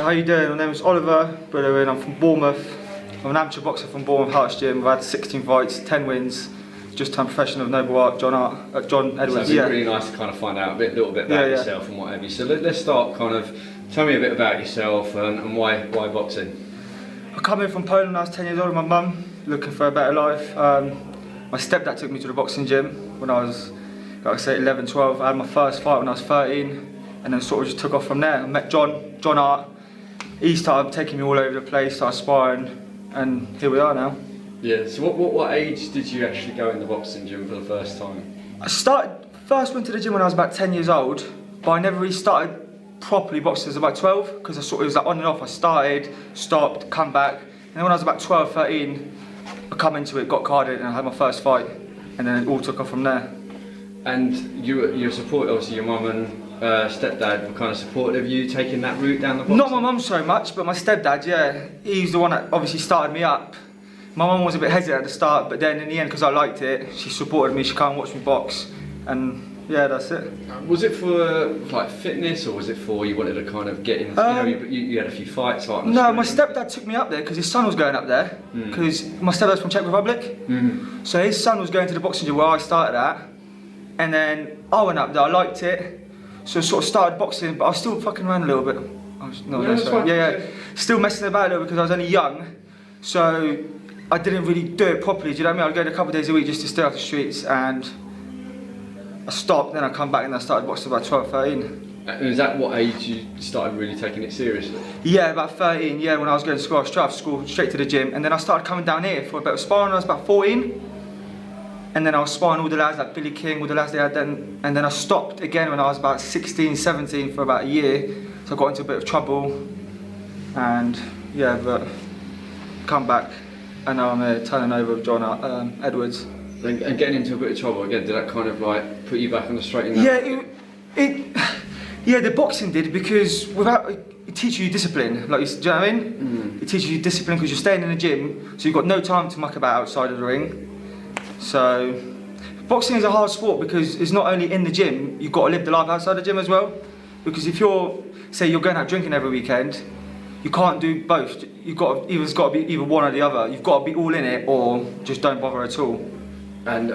how you doing? My name's Oliver Bulawin, I'm from Bournemouth. I'm an amateur boxer from Bournemouth Hearts Gym. I've had 16 fights, 10 wins. Just turned professional of Noble Art, John Edwards. So it'd be really nice to kind of find out a little bit about yourself and what have you. So let's start kind of, tell me a bit about yourself and why boxing? I come in from Poland when I was 10 years old with my mum, looking for a better life. My stepdad took me to the boxing gym when I was, like I say, 11, 12. I had my first fight when I was 13. And then sort of just took off from there. I met John Art. He started taking me all over the place, started sparring, and here we are now. Yeah, so what age did you actually go in the boxing gym for the first time? I first went to the gym when I was about 10 years old, but I never really started properly boxing until about 12, because it was like on and off. I started, stopped, come back, and then when I was about 12, 13, I come into it, got carded, and I had my first fight, and then it all took off from there. And your support, obviously your mum and stepdad were kind of supportive of you taking that route down the boxing? Not my mum so much, but my stepdad, yeah. He's the one that obviously started me up. My mum was a bit hesitant at the start, but then in the end, because I liked it, she supported me, she came and watched me box, and yeah, that's it. Was it for like fitness, or was it for you wanted to kind of get in, you had a few fights? Like no, my stepdad took me up there because his son was going up there, because my stepdad's from Czech Republic, so his son was going to the boxing gym where I started at, and then I went up there, I liked it. So I sort of started boxing, but I was still fucking around a little bit. Still messing about a little bit because I was only young. So I didn't really do it properly, do you know what I mean? I'd go in a couple of days a week just to stay off the streets, and I stopped, then I come back and I started boxing about 12, 13. And is that what age you started really taking it seriously? Yeah, about 13, yeah, when I was going to school, I was straight off school, straight to the gym, and then I started coming down here for a bit of sparring when I was about 14. And then I was sparring all the lads like Billy King, all the lads they had then, and then I stopped again when I was about 16, 17 for about a year. So I got into a bit of trouble, and yeah, but come back, and now I'm here turning over with John Edwards. And getting into a bit of trouble again, did that kind of like put you back on the straight and narrow? Yeah, the boxing did, because it teaches you discipline. Like, do you know what I mean? It teaches you discipline because you're staying in the gym, so you've got no time to muck about outside of the ring. So, boxing is a hard sport because it's not only in the gym, you've got to live the life outside the gym as well. Because if you're going out drinking every weekend, you can't do both. You've got to be either one or the other. You've got to be all in it or just don't bother at all. And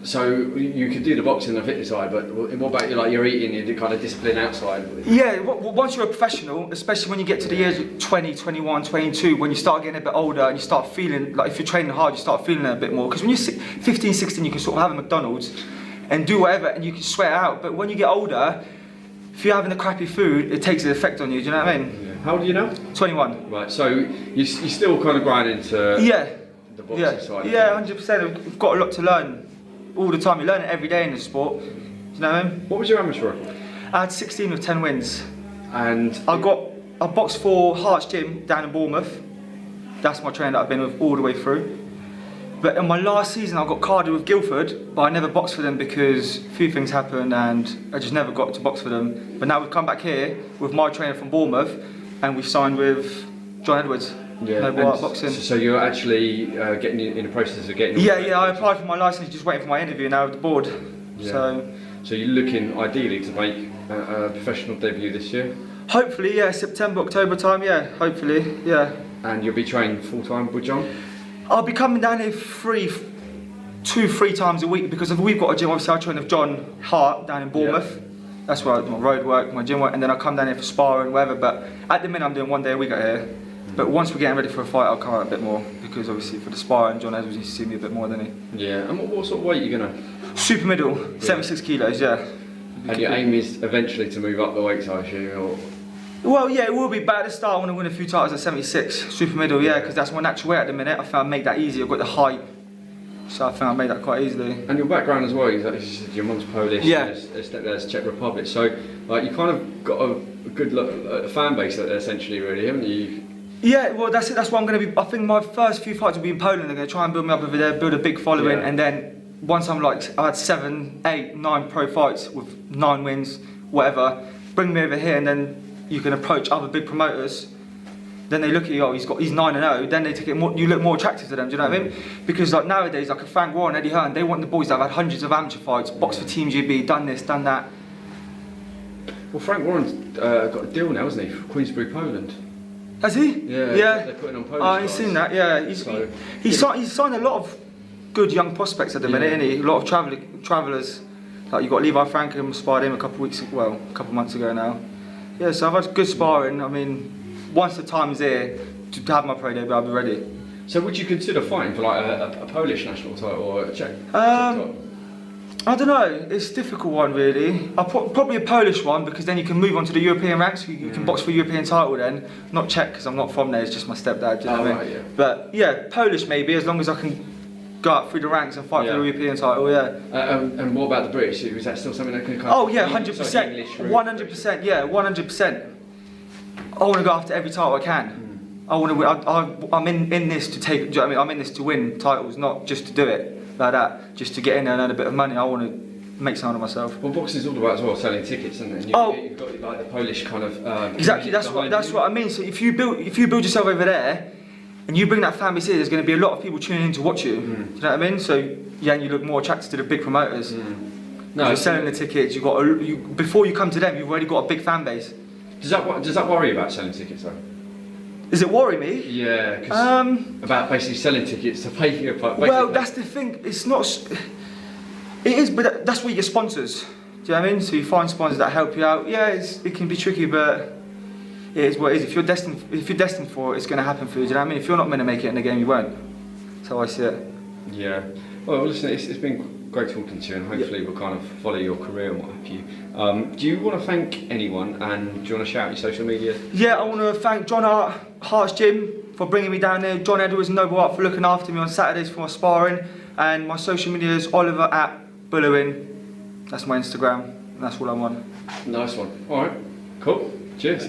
so you could do the boxing and the fitness side, but what about your eating, your kind of discipline outside? Yeah, once you're a professional, especially when you get to the years 20, 21, 22, when you start getting a bit older and you start feeling, like if you're training hard, you start feeling it a bit more. Because when you're 15, 16, you can sort of have a McDonald's and do whatever and you can sweat out. But when you get older, if you're having the crappy food, it takes an effect on you, do you know what I mean? Yeah. How old are you now? 21. Right, so you're still kind of grinding into the boxing side? Yeah, 100%. We've got a lot to learn. All the time, you learn it every day in the sport. Do you know what I mean? What was your amateur record? I had 16 with 10 wins. And I boxed for Hearts Gym down in Bournemouth. That's my trainer that I've been with all the way through. But in my last season, I got carded with Guildford, but I never boxed for them because a few things happened and I just never got to box for them. But now we've come back here with my trainer from Bournemouth and we've signed with John Edwards. Yeah, Noble Art Boxing. So you're actually getting in the process of getting... Yeah, I applied for my licence, just waiting for my interview now with the board. Yeah. So you're looking ideally to make a professional debut this year? Hopefully, yeah, September, October time, yeah, hopefully, yeah. And you'll be training full time with John? I'll be coming down here 2-3 times a week because we've got a gym. Obviously I train with John Hart down in Bournemouth. Yeah. That's where I do my road work, my gym work, and then I come down here for sparring, whatever. But at the minute I'm doing 1 day a week out here. But once we're getting ready for a fight, I'll come out a bit more because obviously for the sparring, John Edwards needs to see me a bit more, doesn't he? Yeah. And what sort of weight are you gonna? Super middle, 76 kilos, yeah. And your aim is eventually to move up the weights, I assume, or? Well, yeah, it will be. But at the start, I want to win a few titles at 76, super middle, yeah, because that's my natural weight at the minute. I found I made that easy. I've got the height, so I found I made that quite easily. And your background as well, you said your mum's Polish, yeah. There's Czech Republic, so like you kind of got a good fan base essentially, really, haven't you? Yeah, well that's it. That's what I'm going to be. I think my first few fights will be in Poland. They're going to try and build me up over there, build a big following, and then once I'm like, I had 7, 8, 9 pro fights with 9 wins, whatever. Bring me over here, and then you can approach other big promoters. Then they look at you, oh, he's 9-0. Then they take it more. You look more attractive to them. Do you know what I mean? Because like nowadays, like a Frank Warren, Eddie Hearn, they want the boys that have had hundreds of amateur fights, boxed for Team GB, done this, done that. Well, Frank Warren's got a deal now, hasn't he, for Queensbury, Poland? Has he? Yeah. They're putting on Polish I've guys. seen that. Yeah, he's signed a lot of good young prospects at the minute, isn't he? A lot of travellers. Like you got Levi Frankham sparred him a couple months ago now. Yeah, so I've had good sparring. I mean, once the time's here to have my pro debut, I'll be ready. So would you consider fighting for like a Polish national title or a Czech? I don't know. It's a difficult one, really. Probably a Polish one because then you can move on to the European ranks. You can box for a European title then. Not Czech because I'm not from there. It's just my stepdad. Do you know what I mean? Yeah. But yeah, Polish maybe as long as I can go up through the ranks and fight for the European title. Yeah. And what about the British? Is that still something that can come? Oh yeah, 100%. 100%. Yeah, 100%. I want to go after every title I can. I want to win. I'm in this to take. Do you know what I mean? I'm in this to win titles, not just to do it like that, just to get in there and earn a bit of money. I want to make something of myself. Well, boxing's all about as well selling tickets, isn't it? And you've got like the Polish kind of. Exactly. That's what I mean. So if you build yourself over there, and you bring that fan base here, there's going to be a lot of people tuning in to watch you. Do you know what I mean? So yeah, and you look more attracted to the big promoters. No, you're selling the tickets. Before you come to them, you've already got a big fan base. Does that worry you about selling tickets though? Does it worry me? Yeah, because about basically selling tickets to pay for your fight. Well, that's the thing. It's not. It is, but that's where you get sponsors. Do you know what I mean? So you find sponsors that help you out. Yeah, it can be tricky, but it is what it is. If you're destined for it, it's going to happen for you. Do you know what I mean? If you're not going to make it in the game, you won't. That's how I see it. Yeah. Well, listen, it's been great talking to you, and hopefully we'll kind of follow your career and what have you. Do you want to thank anyone, and do you want to shout out your social media? Yeah, I want to thank John Hart's Gym for bringing me down there, John Edwards and Noble Art for looking after me on Saturdays for my sparring, and my social media is Oliver at Bulawin. That's my Instagram, and that's all I'm on. Nice one. Alright, cool. Cheers.